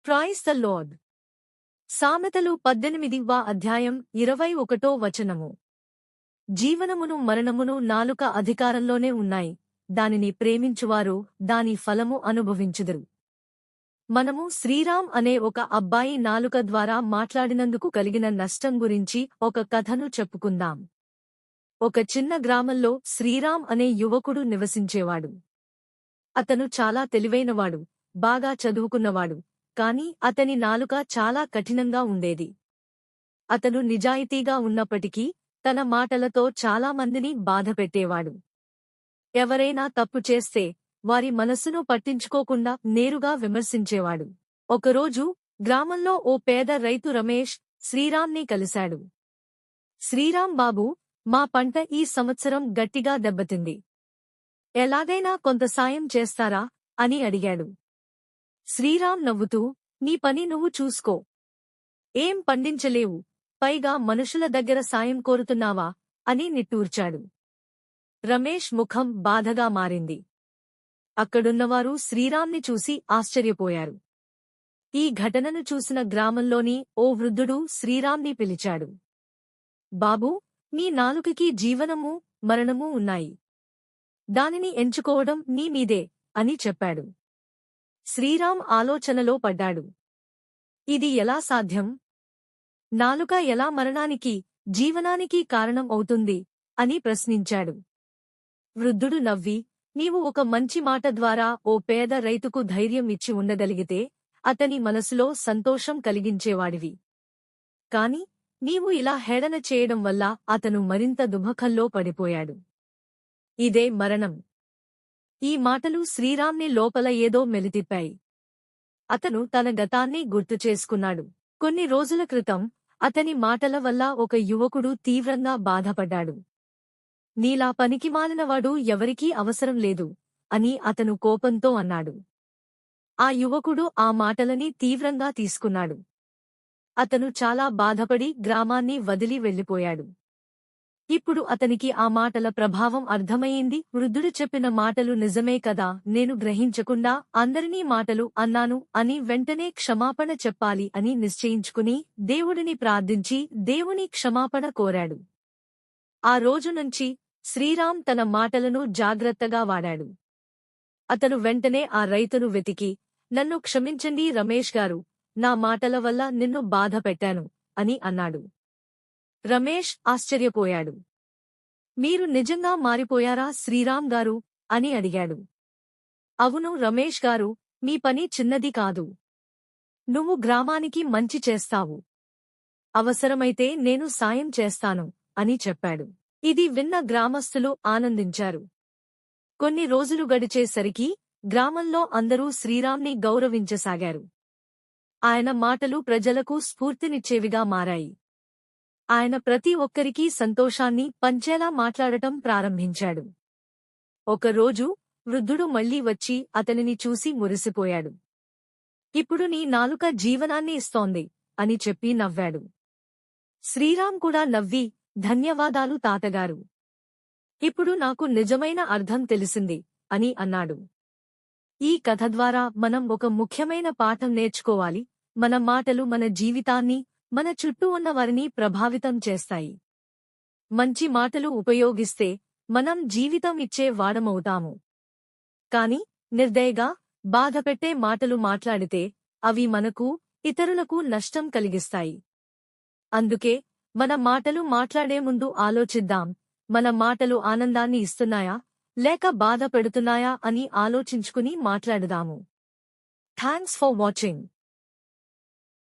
Praise the lord. సామెతలు 18వ అధ్యాయం 21 వచనము. జీవనమును మరణమును నాలుక అధికారంలోనే ఉన్నాయి, దానిని ప్రేమించువారు దాని ఫలము అనుభవించుదురు. మనము శ్రీరామ్ అనే ఒక అబ్బాయి నాలుక ద్వారా మాట్లాడినందుకు కలిగిన నష్టం గురించి ఒక కథను చెప్పుకుందాం. ఒక చిన్న గ్రామంలో శ్రీరామ్ అనే యువకుడు నివసించేవాడు. అతను చాలా తెలివైనవాడు, బాగా చదువుకున్నవాడు, కాని అతని నాలుక చాలా కఠినంగా ఉండేది. అతను నిజాయితీగా ఉన్నప్పటికీ తన మాటలతో చాలామందిని బాధపెట్టేవాడు. ఎవరైనా తప్పు చేస్తే వారి మనస్సును పట్టించుకోకుండా నేరుగా విమర్శించేవాడు. ఒకరోజు గ్రామంలో ఓ పేద రైతు రమేష్ శ్రీరామ్ని కలిశాడు. శ్రీరామ్ బాబూ, మా పంట ఈ సంవత్సరం గట్టిగా దెబ్బతింది. ఎలాగైనా కొంత సాయం చేస్తారా అని అడిగాడు. శ్రీరామ్ నవ్వుతూ, నీ పని నువ్వు చూసుకో. ఏం పండించలేవు, పైగా మనుషుల దగ్గర సాయం కోరుతున్నావా అని నిట్టూర్చాడు. రమేష్ ముఖం బాధగా మారింది. అక్కడున్నవారు శ్రీరామ్ని చూసి ఆశ్చర్యపోయారు. ఈ ఘటనను చూసిన గ్రామంలోని ఓ వృద్ధుడు శ్రీరామ్ని పిలిచాడు. బాబూ, నీ నాలుకకి జీవనమూ మరణమూ ఉన్నాయి. దానిని ఎంచుకోవడం నీ మీదే అని చెప్పాడు. శ్రీరామ్ ఆలోచనలో పడ్డాడు. ఇది ఎలా సాధ్యం? నాలుక ఎలా మరణానికి, జీవనానికి కారణం అవుతుంది అని ప్రశ్నించాడు. వృద్ధుడు నవ్వి, నీవు ఒక మంచి మాట ద్వారా ఓ పేద రైతుకు ధైర్యం ఇచ్చి ఉండగలిగితే అతని మనసులో సంతోషం కలిగించేవాడివి. కాని నీవు ఇలా హేళన చేయడం వల్ల అతను మరింత దుఃఖంలో పడిపోయాడు. ఇదే మరణం. ఈ మాటలు శ్రీరామ్ని లోపల ఏదో మెలితిప్పాయి. అతను తన గతాన్ని గుర్తుచేసుకున్నాడు. కొన్ని రోజుల క్రితం అతని మాటల వల్ల ఒక యువకుడు తీవ్రంగా బాధపడ్డాడు. నీలా పనికిమాలినవాడు ఎవరికీ అవసరం లేదు అని అతను కోపంతో అన్నాడు. ఆ యువకుడు ఆ మాటలని తీవ్రంగా తీసుకున్నాడు. అతను చాలా బాధపడి గ్రామాన్ని వదిలి వెళ్ళిపోయాడు. ఇప్పుడు అతనికి ఆ మాటల ప్రభావం అర్థమయ్యింది. వృద్ధుడు చెప్పిన మాటలు నిజమే కదా, నేను గ్రహించకుండా అందరినీ మాటలు అన్నాను అని వెంటనే క్షమాపణ చెప్పాలి అని నిశ్చయించుకుని దేవుడిని ప్రార్థించి దేవుని క్షమాపణ కోరాడు. ఆ రోజు నుంచి శ్రీరామ్ తన మాటలను జాగ్రత్తగా వాడాడు. అతను వెంటనే ఆ రైతును వెతికి, నన్ను క్షమించండి రమేష్ గారు, నా మాటల వల్ల నిన్ను బాధ పెట్టాను అని అన్నాడు. రమేష్ ఆశ్చర్యపోయాడు. మీరు నిజంగా మారిపోయారా శ్రీరామ్ గారు అని అడిగాడు. అవును రమేష్ గారు, మీ పని చిన్నది కాదు. నువ్వు గ్రామానికి మంచి చేస్తావు. అవసరమైతే నేను సాయం చేస్తాను అని చెప్పాడు. ఇది విన్న గ్రామస్తులు ఆనందించారు. కొన్ని రోజులు గడిచేసరికి గ్రామంలో అందరూ శ్రీరామ్ని గౌరవించసాగారు. ఆయన మాటలు ప్రజలకు స్ఫూర్తినిచ్చేవిగా మారాయి. ఆయన ప్రతి ఒక్కరికీ సంతోషాన్ని పంచేలా మాట్లాడటం ప్రారంభించాడు. ఒకరోజు వృద్ధుడు మళ్లీ వచ్చి అతనిని చూసి మురిసిపోయాడు. ఇప్పుడు నీ నాలుక జీవనాన్ని ఇస్తోంది అని చెప్పి నవ్వాడు. శ్రీరామ్ కూడా నవ్వి, ధన్యవాదాలు తాతగారు. ఇప్పుడు నాకు నిజమైన అర్థం తెలిసింది అని అన్నాడు. ఈ కథ ద్వారా మనం ఒక ముఖ్యమైన పాఠం నేర్చుకోవాలి. మన మాటలు మన జీవితాన్ని, మన చుట్టూ ఉన్న వారిని ప్రభావితం చేస్తాయి. మంచి మాటలు ఉపయోగిస్తే మనం జీవితం ఇచ్చే వాడమవుతాము. కాని నిర్దయగా, బాధపెట్టే మాటలు మాట్లాడితే అవి మనకు, ఇతరులకు నష్టం కలిగిస్తాయి. అందుకే మన మాటలు మాట్లాడే ముందు ఆలోచిద్దాం. మన మాటలు ఆనందాన్ని ఇస్తున్నాయా లేక బాధ పెడుతున్నాయా అని ఆలోచించుకుని మాట్లాడదాము. Thanks for watching.